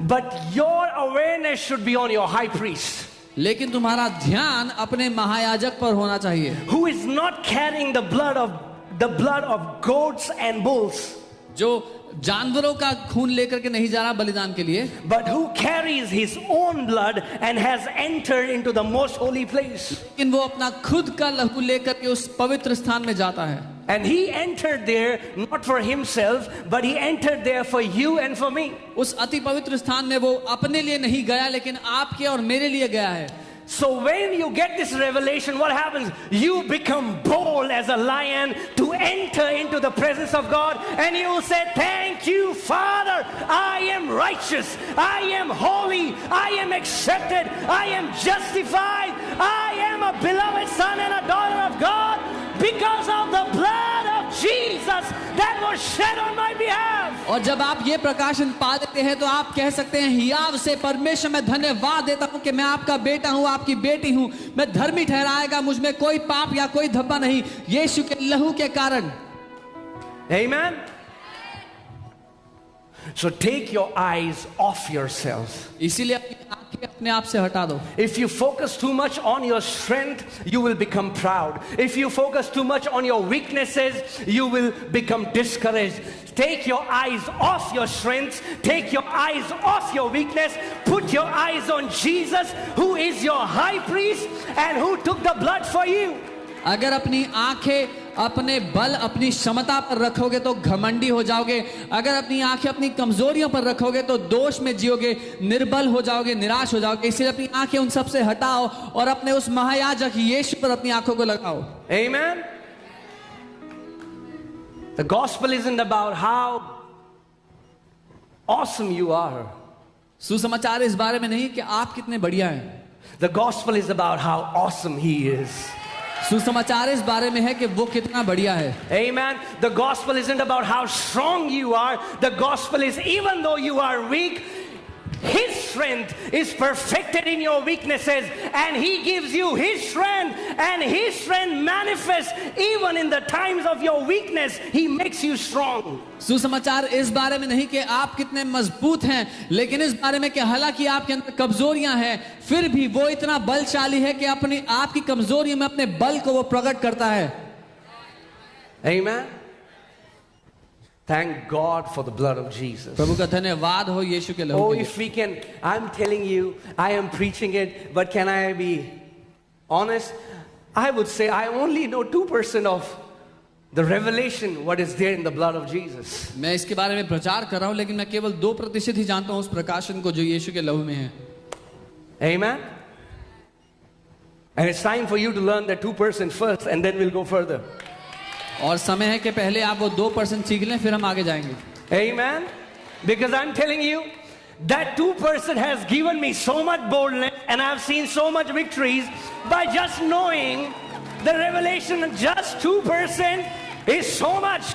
but your awareness should be on your high priest, लेकिन तुम्हारा ध्यान अपने महायाजक पर होना चाहिए, who is not carrying the blood of goats and bulls, जो जानवरों का खून लेकर के नहीं जा रहा बलिदान के लिए, but who carries his own blood and has entered into the most holy place. लेकिन वो अपना खुद का लहू लेकर के उस पवित्र स्थान में जाता है। And he entered there not for himself, but he entered there for you and for me. उस अति पवित्र स्थान में वो अपने लिए नहीं गया, लेकिन आपके और मेरे लिए गया है। So when you get this revelation, what happens? You become bold as a lion to enter into the presence of God, and you will say, thank you, Father, I am righteous, I am holy, I am accepted, I am justified, I am a beloved son and a daughter of God because of the blood of Jesus that was shed on my behalf. और जब आप ये प्रकाशन पा देते हैं तो आप कह सकते हैं, हियाव से परमेश्वर मैं धन्यवाद देता हूं कि मैं आपका बेटा हूं, आपकी बेटी हूं, मैं धर्मी ठहराएगा, मुझ में कोई पाप या कोई धब्बा नहीं, यीशु के लहू के कारण। Amen. So take your eyes off yourself. इसीलिए अपनी आंखें अपने आप से हटा दो। If you focus too much on your strength, you will become proud. If you focus too much on your weaknesses, you will become discouraged. Take your eyes off your strengths. Take your eyes off your weakness. Put your eyes on Jesus, who is your high priest and who took the blood for you. अगर अपनी आंखें अपने बल, अपनी क्षमता पर रखोगे तो घमंडी हो जाओगे। अगर अपनी आंखें अपनी कमजोरियों पर रखोगे तो दोष में जियोगे, निर्बल हो जाओगे, निराश हो जाओगे। इसलिए अपनी आंखें उन सब से हटाओ और अपने उस महायाजक यीशु पर अपनी आंखों को लगाओ। Amen. The gospel isn't about how awesome you are. सुसमाचार इस बारे में नहीं कि आप कितने बढ़िया हैं। The gospel is about how awesome he is. सुसमाचार इस बारे में है कि वो कितना बढ़िया है। Amen. The gospel isn't about how strong you are. The gospel is, even though you are weak, his strength is perfected in your weaknesses, and he gives you his strength, and his strength manifests even in the times of your weakness. He makes you strong. सुसमाचार इस बारे में नहीं कि आप कितने मजबूत हैं, लेकिन इस बारे में कि हालांकि आपके अंदर कमजोरियां हैं, फिर भी वो इतना बलशाली है कि अपनी आपकी कमजोरियों में अपने बल को वो प्रकट करता है। Amen. Thank God for the blood of Jesus. प्रभु का धन्यवाद हो यीशु के लहू Oh, के लिए। if we can, I'm telling you, I am preaching it, but can I be honest? I would say I only know 2% of the revelation, what is there in the blood of Jesus. मैं इसके बारे में प्रचार कर रहा हूं, लेकिन मैं केवल 2% ही जानता हूं उस प्रकाशन को जो यीशु के लहू में है। Amen. And it's time for you to learn that 2% first, and then we'll go further. और समय है कि पहले आप वो 2% सीख लें, फिर हम आगे जाएंगे। Amen. Because I'm telling you, that 2% has given me so much boldness, and I've seen so much victories by just knowing the revelation. Just 2% is so much.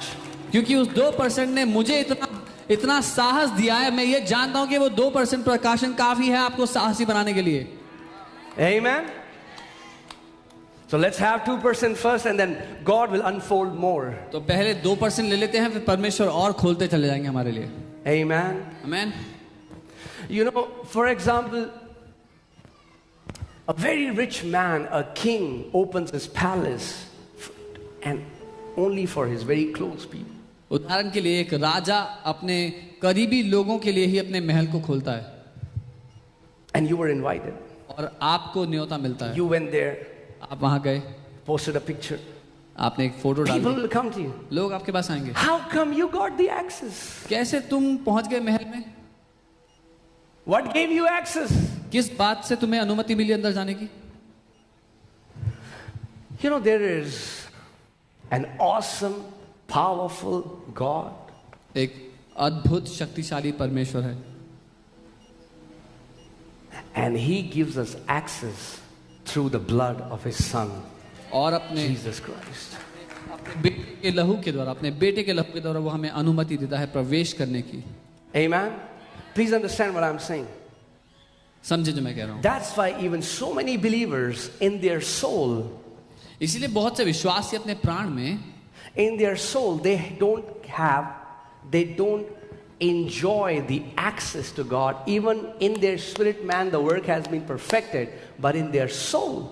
क्योंकि उस 2% ने मुझे इतना साहस दिया है। मैं ये जानता हूं कि वो 2% प्रकाशन काफी है आपको साहसी बनाने के लिए। Amen. So let's have 2% first, and then God will unfold more. तो पहले 2% ले लेते हैं, फिर परमेश्वर और खोलते चले जाएंगे हमारे लिए। Amen. आमीन। You know, for example, a very rich man, a king, opens his palace and only for his very close people. उदाहरण के लिए एक राजा अपने करीबी लोगों के लिए ही अपने महल को खोलता है। And you were invited. और आपको न्योता मिलता है। You went there, आप वहां गए, posted a picture. आपने एक फोटो डाल People the, will come to you. लोग आपके पास आएंगे। How come you got the access? कैसे तुम पहुंच गए महल में? What gave you access? किस बात से तुम्हें अनुमति मिली अंदर जाने की? You know, there is an awesome, powerful God. एक अद्भुत शक्तिशाली परमेश्वर है And he gives us access through the blood of His Son, और अपने Jesus Christ. बेटे के लहू के द्वारा, अपने बेटे के लहू के द्वारा वो हमें अनुमति देता है प्रवेश करने की। Amen. Please understand what I'm saying. समझे जो मैं कह रहा हूँ। That's why even so many believers in their soul, इसीलिए बहुत से विश्वासी अपने प्राण में, in their soul, they don't enjoy the access to God. Even in their spirit man, the work has been perfected, but in their soul,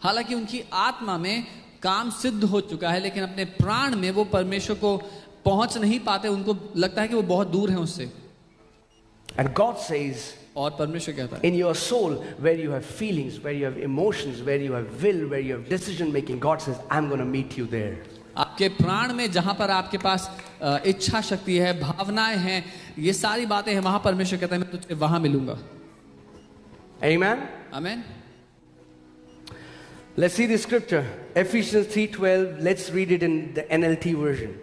हालांकि उनकी आत्मा में काम सिद्ध हो चुका है, लेकिन अपने प्राण में वो परमेश्वर को पहुंच नहीं पाते, उनको लगता है कि वो बहुत दूर है उससे। and God says, और परमेश्वर कहता है, in your soul, where you have feelings, where you have emotions, where you have will, where you have decision making, God says, I'm going to meet you there. आपके प्राण में जहां पर आपके पास इच्छा शक्ति है, भावनाएं हैं, ये सारी बातें हैं, वहां परमेश्वर कहता है मैं तुझे वहां मिलूंगा। Amen. आमीन। Let's see the scripture, Ephesians 3:12. Let's read it in the NLT version.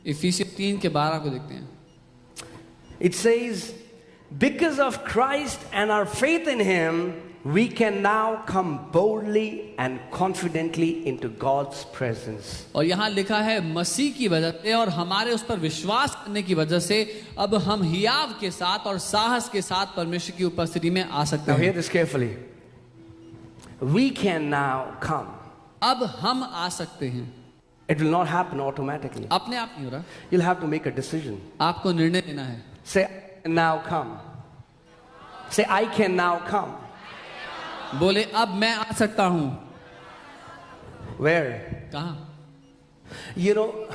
इफिसियों 3:12 को देखते हैं। It says, because of Christ and our faith in Him, we can now come boldly and confidently into God's presence. और यहाँ लिखा है मसीह की वजह से और हमारे उस पर विश्वास करने की वजह से अब हम हियाव के साथ और साहस के साथ परमेश्वर की उपस्थिति में आ सकते Now hear हैं। this carefully. We can now come. अब हम आ सकते हैं। It will not happen automatically. अपने आप नहीं हो रहा, You'll have to make a decision. आपको निर्णय लेना है। Say, I can now come. Say, I can now come. बोले अब मैं आ सकता हूँ। Where? कहाँ? You know,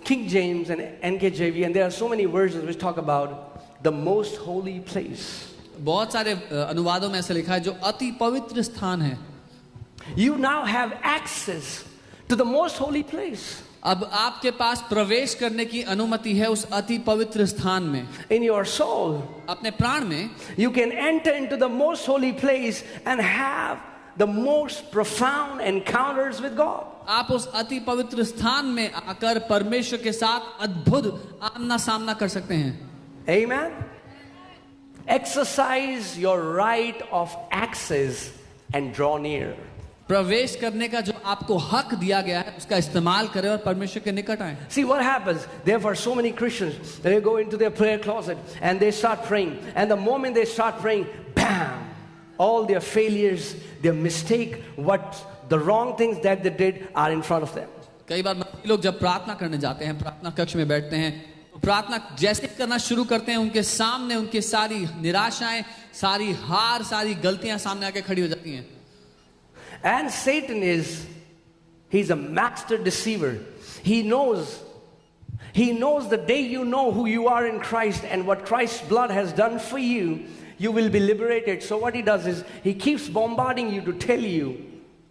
King James and NKJV, and there are so many versions which talk about the most holy place. बहुत सारे अनुवादों में ऐसा लिखा है जो अति पवित्र स्थान है। You now have access to the most holy place. अब आपके पास प्रवेश करने की अनुमति है उस अति पवित्र स्थान में। In your soul, अपने प्राण में you can enter into the most holy place and have the most profound encounters with God. आप उस अति पवित्र स्थान में आकर परमेश्वर के साथ अद्भुत आमना सामना कर सकते हैं। Amen. Exercise your right of access and draw near. प्रवेश करने का जो आपको हक दिया गया है उसका इस्तेमाल करें और परमेश्वर के निकट आए। See what happens. Therefore, so many Christians, they go into their prayer closet and they start praying. And the moment they start praying, bam! All their failures, their mistake, the wrong things that they did are in front of them. कई बार लोग जब प्रार्थना करने जाते हैं, प्रार्थना कक्ष में बैठते हैं, तो प्रार्थना जैसे करना शुरू करते हैं, उनके सामने उनके सारी निराशाएं, सारी हार, सारी गलतियां सामने आके खड़ी हो जाती हैं। And Satan he's a master deceiver. He knows the day you know who you are in Christ and what Christ's blood has done for you, you will be liberated. So what he does is, he keeps bombarding you to tell you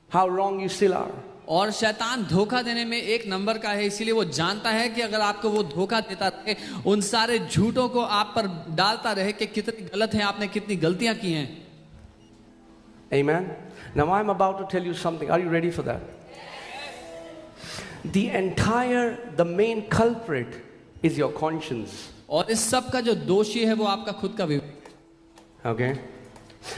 how wrong you still are. और शैतान धोखा देने में एक number का है, इसीलिए वो जानता है कि अगर आपको वो धोखा देता रहे, उन सारे झूठों को आप पर डालता रहे कि कितनी गलत है, आपने कितनी गलतियां की हैं। Amen. Now I'm about to tell you something. Are you ready for that? The main culprit is your conscience. और इस सब का जो दोषी है वो आपका खुद का विवेक। Okay.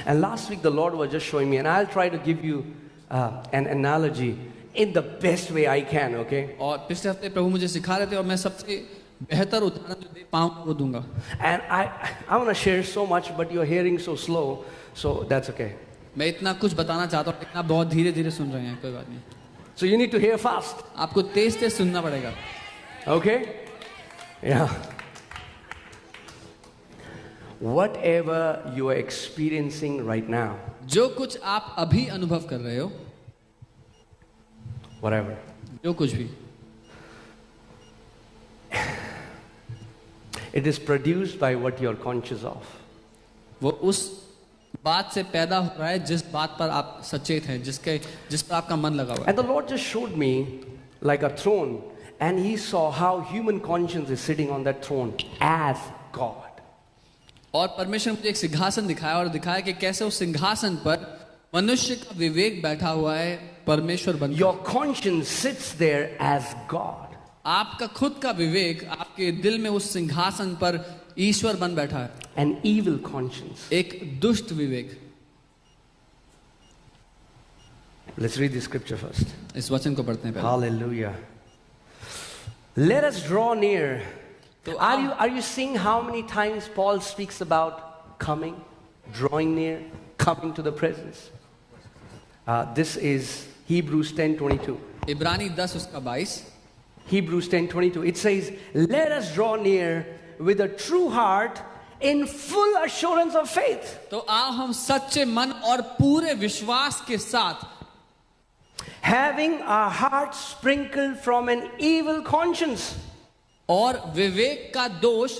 And last week the Lord was just showing me, and I'll try to give you an analogy in the best way I can. Okay. और पिछले हफ्ते प्रभु मुझे सिखा रहे थे और मैं सबसे बेहतर उदाहरण जो दे पाऊँ वो दूंगा। And I want to share so much, but you're hearing so slow, so that's okay. मैं इतना कुछ बताना चाहता हूँ लेकिन आप बहुत धीरे धीरे सुन रहे हैं, कोई बात नहीं। So you need to hear fast. आपको तेज तेज सुनना पड़ेगा। Okay? Yeah. Whatever you are experiencing right now, जो कुछ आप अभी अनुभव कर रहे हो, whatever, जो कुछ भी, it is produced by what you are conscious of. वो उस बात से पैदा हो रहा है जिस बात पर आप सचेत हैं, जिस पर आपका मन लगा हुआ है। And the Lord just showed me like a throne, and He saw how human conscience is sitting on that throne as God. और परमेश्वर ने मुझे एक सिंहासन दिखाया और दिखाया कि कैसे उस सिंहासन पर मनुष्य का विवेक बैठा हुआ है परमेश्वर बनकर। Your conscience sits there as God. आपका खुद का विवेक आपके दिल में उस सिंहासन पर ईश्वर बन बैठा है। An evil conscience. एक दुष्ट विवेक। Let's read the scripture first. इस वचन को पढ़ते हैं पहले। Hallelujah. Let us draw near. Are you seeing how many times Paul speaks about coming, drawing near, coming to the presence? This is Hebrews 10:22. इब्रानी 10 उसका 22। Hebrews 10:22. It says, "Let us draw near with a true heart in full assurance of faith." तो आओ हम सच्चे मन और पूरे विश्वास के साथ, Having our hearts sprinkled from an evil conscience. और विवेक का दोष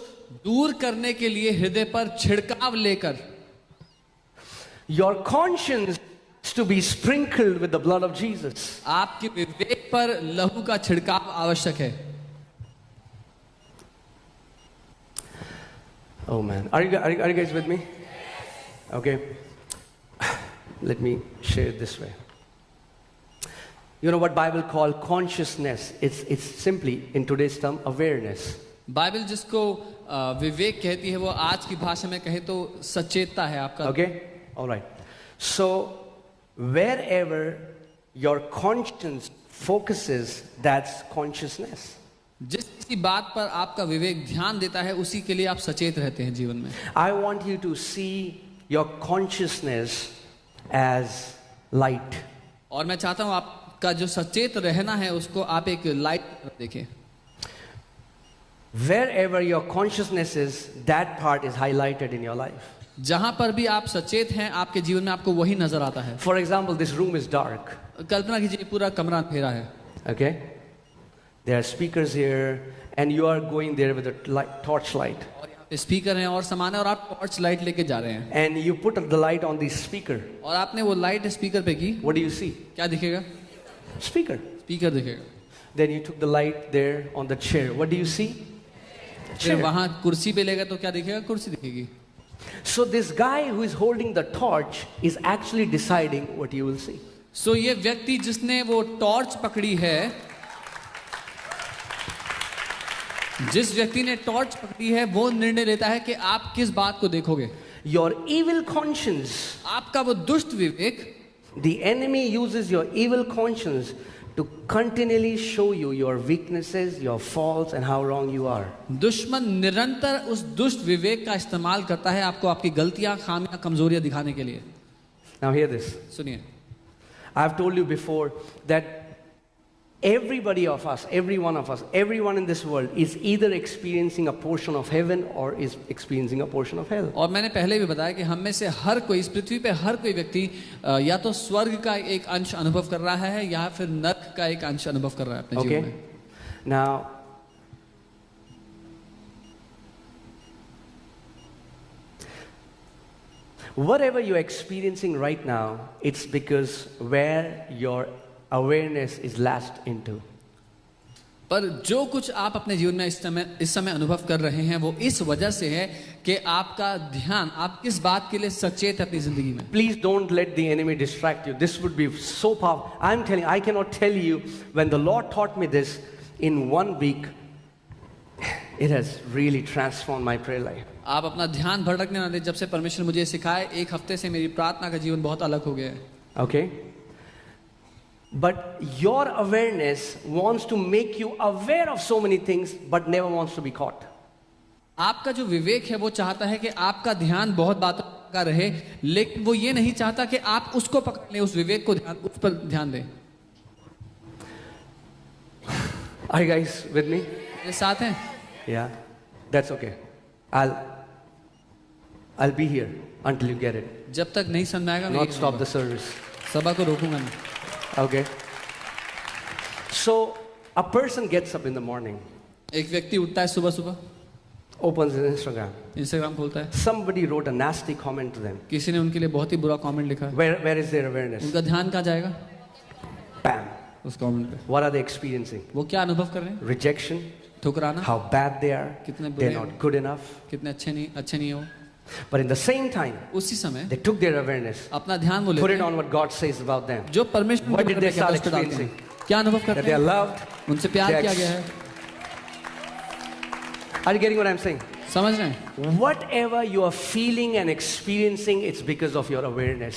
दूर करने के लिए हृदय पर छिड़काव लेकर। Your conscience is to be sprinkled with the blood of Jesus. आपके विवेक पर लहू का छिड़काव आवश्यक है। Oh man, are you guys with me? Okay, let me share it this way. You know what Bible call consciousness? It's simply in today's term awareness. Bible जिसको विवेक कहती है वो आज की भाषा में कहे तो सचेतता है आपका। Okay, all right. So wherever your conscience focuses, that's consciousness. जिस किसी बात पर आपका विवेक ध्यान देता है उसी के लिए आप सचेत रहते हैं जीवन में। I want you to see your consciousness as light. और मैं चाहता हूं आपका जो सचेत रहना है उसको आप एक लाइट देखें। Wherever your consciousness is, that part is highlighted in your life. जहां पर भी आप सचेत हैं आपके जीवन में आपको वही नजर आता है। For example, this room is dark. कल्पना कीजिए पूरा कमरा अंधेरा है। Okay? There are speakers here and you are going there with a torch light. और यहाँ पे स्पीकर हैं और सामान है और आप टॉर्च लाइट लेके जा रहे हैं। And you put the light on the speaker. और आपने वो लाइट स्पीकर पे की। What do you see? क्या दिखेगा? Speaker. स्पीकर दिखेगा। Then you took the light there on the chair. What do you see? फिर वहां कुर्सी पे लेगा तो क्या दिखेगा? कुर्सी दिखेगी। So this guy who is holding the torch is actually deciding what you will see. So ये व्यक्ति जिसने वो टॉर्च पकड़ी है, जिस व्यक्ति ने टॉर्च पकड़ी है वो निर्णय लेता है कि आप किस बात को देखोगे। Your evil conscience. आपका वो दुष्ट विवेक, The enemy uses your evil conscience to continually show you your weaknesses, your faults and how wrong you are. दुश्मन निरंतर उस दुष्ट विवेक का इस्तेमाल करता है आपको आपकी गलतियां, खामियां, कमजोरियां दिखाने के लिए। Now hear this. सुनिए, I've told you before that everybody of us, every one of us, everyone in this world is either experiencing a portion of heaven or is experiencing a portion of hell. और मैंने पहले भी बताया कि हम में से हर कोई इस पृथ्वी पे हर कोई व्यक्ति या तो स्वर्ग का एक अंश अनुभव कर रहा है या फिर नरक का एक अंश अनुभव कर रहा है अपने जीवन में। Now whatever you're experiencing right now, it's because where your awareness is latched into. पर जो कुछ आप अपने जीवन में इस समय अनुभव कर रहे हैं वो इस वजह से है कि आपका ध्यान आप किस बात के लिए सचेत है अपनी जिंदगी में। Please don't let the enemy distract you. This would be so powerful. I'm telling you, I cannot tell you when the Lord taught me this in 1 week, it has really transformed my prayer life. आप अपना ध्यान भटकने ना दें। जब से परमेश्वर मुझे सिखाए 1 हफ्ते से मेरी प्रार्थना का जीवन बहुत अलग हो गया है। Okay? But your awareness wants to make you aware of so many things but never wants to be caught. आपका जो विवेक है वो चाहता है कि आपका ध्यान बहुत बातों का रहे, लेकिन वो ये नहीं चाहता कि आप उसको पकड़ लें, उस विवेक को उस पर ध्यान दें। Are you guys with me? मेरे साथ हैं? Yeah, that's okay. I'll be here until you get it. जब तक नहीं समझ में आएगा मैं Not stop the service. सभा को रोकूंगा नहीं। Okay. So a person gets up in the morning, एक व्यक्ति उठता है सुबह सुबह, opens his Instagram. इंस्टाग्राम खोलता है, Somebody wrote a nasty comment to them. किसी ने उनके लिए बहुत ही बुरा कमेंट लिखा है। Where is their awareness? उनका ध्यान कहाँ जाएगा? Bam. उस कमेंट पे। What are they experiencing? वो क्या अनुभव कर रहे हैं? Rejection. ठुकराना, How bad they are. कितने बुरे They're हैं, not good enough. कितने अच्छे नहीं हो। But in the same time, उसी समय they took their awareness, अपना ध्यान वो put लेते it हैं on what God says about them. जो परमेश्वर What did they के start पास डालते हैं। experiencing? क्या अनुभव That करते they are हैं? loved. उनसे प्यार They किया ex- गया है। Are you getting what I'm saying? समझ रहे हैं? Whatever you are feeling and experiencing, it's because of your awareness.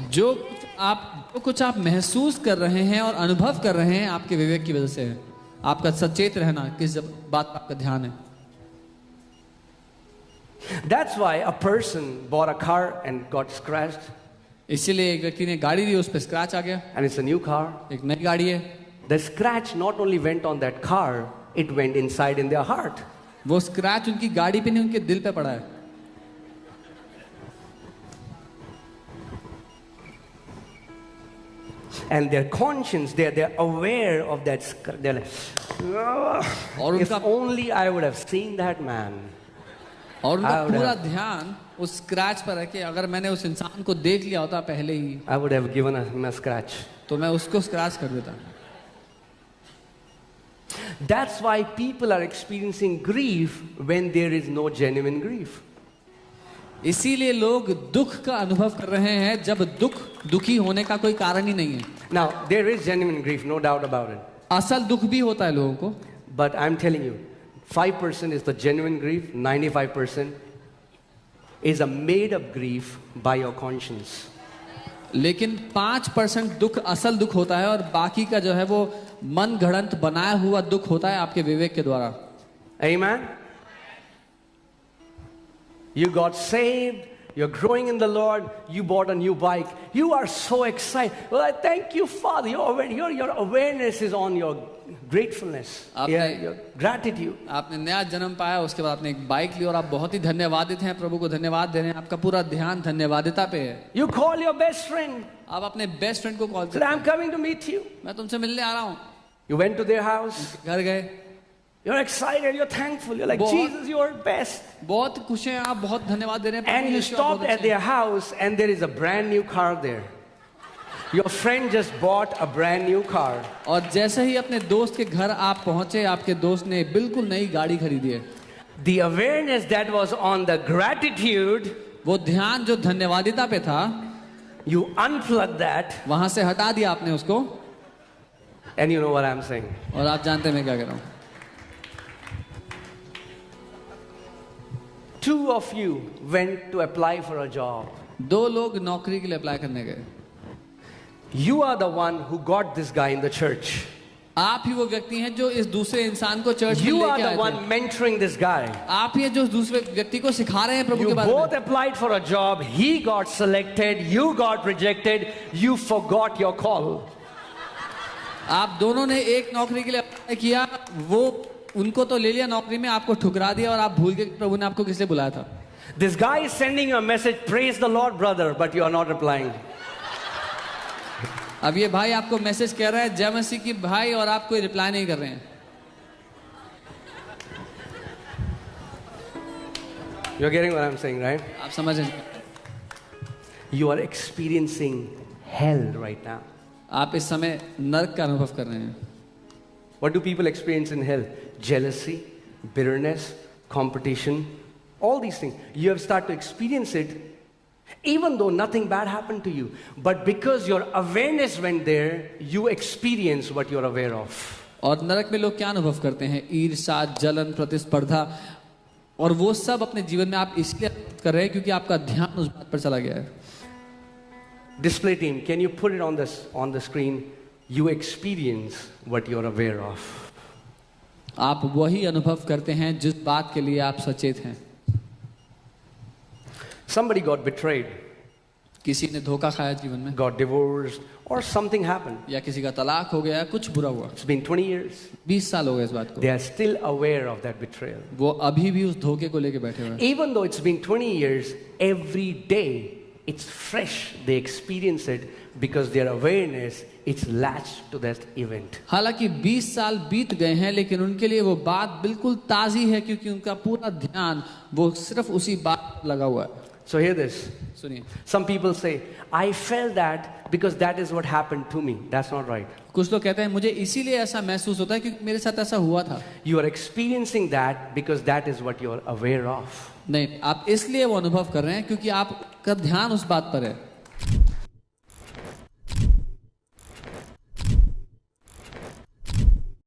जो कुछ आप जो कुछ आप महसूस कर रहे हैं और अनुभव कर रहे हैं आपके विवेक की वजह से है। आपका सचेत रहना किस बात पर आपका ध्यान है। That's why a person bought a car and got scratched, इसीलिए एक व्यक्ति ने गाड़ी ली, उस पर स्क्रैच आ गया, and it's a new car. एक नई गाड़ी है। The scratch not only went on that car, it went inside in their heart. वो स्क्रैच उनकी गाड़ी पे नहीं, उनके दिल पे पड़ा है। And their conscience, they're aware of that. They're like, और if उनका only I would have seen that man. और उनका I would पूरा have- ध्यान उस स्क्रैच पर है कि अगर मैंने उस इंसान को देख लिया होता पहले ही I would have given him a scratch. तो मैं उसको स्क्रैच कर देता। That's why people are experiencing grief when there is no genuine grief. इसीलिए लोग दुख का अनुभव कर रहे हैं जब दुखी होने का कोई कारण ही नहीं है। Now, there is genuine grief, no doubt about it. असल दुख भी होता है लोगों को, But I'm telling you, 5% is the genuine grief, 95% is a made up grief by your conscience. लेकिन 5% दुख असल दुख होता है और बाकी का जो है वो मन घड़ंत बनाया हुआ दुख होता है आपके विवेक के द्वारा। Amen? You got saved, you're growing in the Lord, you bought a new bike, you are so excited. Well, I thank you, Father. Your awareness is on your gratefulness, your gratitude. आपने नया जन्म पाया, उसके बाद आपने एक bike ली और आप बहुत ही धन्यवादित हैं, प्रभु को धन्यवाद दे रहे हैं। आपका पूरा ध्यान धन्यवादिता पे है। You call your best friend, आप अपने बेस्ट फ्रेंड को कॉल said, करते I'm हैं, coming to meet you. मैं तुमसे मिलने आ रहा हूँ। You went to their house, घर गए, you're excited, you're thankful, you're like, बहुत- Jesus, you're best. बहुत खुश हैं आप, बहुत धन्यवाद दे रहे हैं। And you परमेश्वर, आप stopped बहुत at अच्छे हैं। their house and there is a brand new car there. Your friend just bought a brand new car. और जैसे ही अपने दोस्त के घर आप पहुंचे, आपके दोस्त ने बिल्कुल नई गाड़ी खरीदी है। The awareness that was on the gratitude, वो ध्यान जो धन्यवादिता पे था, you unplug that, वहां से हटा दिया आपने उसको। and you know what I'm saying. और आप जानते हैं मैं क्या कह रहा हूँ। Two of you went to apply for a job. दो लोग नौकरी के लिए अप्लाई करने गए। You are the one who got this guy in the church. आप ही वो व्यक्ति हैं जो इस दूसरे इंसान को चर्च में You are लेके the आए one थे। mentoring this guy. आप ही हैं जो उस दूसरे व्यक्ति को सिखा रहे हैं प्रभु You के बारे both में। applied for a job. He got selected. You got rejected. You forgot your call. आप दोनों ने एक नौकरी के लिए अप्लाई किया, वो उनको तो ले लिया नौकरी में, आपको ठुकरा दिया और आप भूल गए कि प्रभु ने आपको किस लिए बुलाया था। This guy is sending you a message, praise the Lord, brother, but you are not replying. अब ये भाई आपको मैसेज कह रहा है जय मसीह की भाई, और आप कोई रिप्लाई नहीं कर रहे हैं। You're getting what I'm saying, right? आप समझ रहे हैं? You are experiencing hell right now. आप इस समय नरक का अनुभव कर रहे हैं। What do people experience in hell? Jealousy, bitterness, competition, all these things. You have started to experience it even though nothing bad happened to you. But because your awareness went there, you experience what you're aware of. और नरक में लोग क्या अनुभव करते हैं? ईर्ष्या, जलन, प्रतिस्पर्धा, और वो सब अपने जीवन में आप इसलिए कर रहे हैं क्योंकि आपका ध्यान उस बात पर चला गया है। Display team, can you put it on the screen? You experience what you're aware of. आप वही अनुभव करते हैं जिस बात के लिए आप सचेत हैं। Somebody got betrayed, किसी ने धोखा खाया जीवन में, got divorced, or something happened. या किसी का तलाक हो गया, कुछ बुरा हुआ। It's been 20 years. 20 साल हो गए इस बात को। They are still aware of that betrayal. वो अभी भी उस धोखे को लेके बैठे हुए हैं। Even though it's been 20 years, every day it's fresh. They experience it because their awareness it's latched to that event. हालांकि 20 साल बीत गए हैं, लेकिन उनके लिए वो बात बिल्कुल ताजी है क्योंकि उनका पूरा ध्यान वो सिर्फ उसी बात पर लगा हुआ है। So hear this. सुनिए, Some people say, I felt that because that is what happened to me. That's not right. कुछ लोग कहते हैं मुझे इसीलिए ऐसा महसूस होता है क्योंकि मेरे साथ ऐसा हुआ था। You are experiencing that because that is what you are aware of. नहीं, आप इसलिए वो अनुभव कर रहे हैं क्योंकि आपका ध्यान उस बात पर है।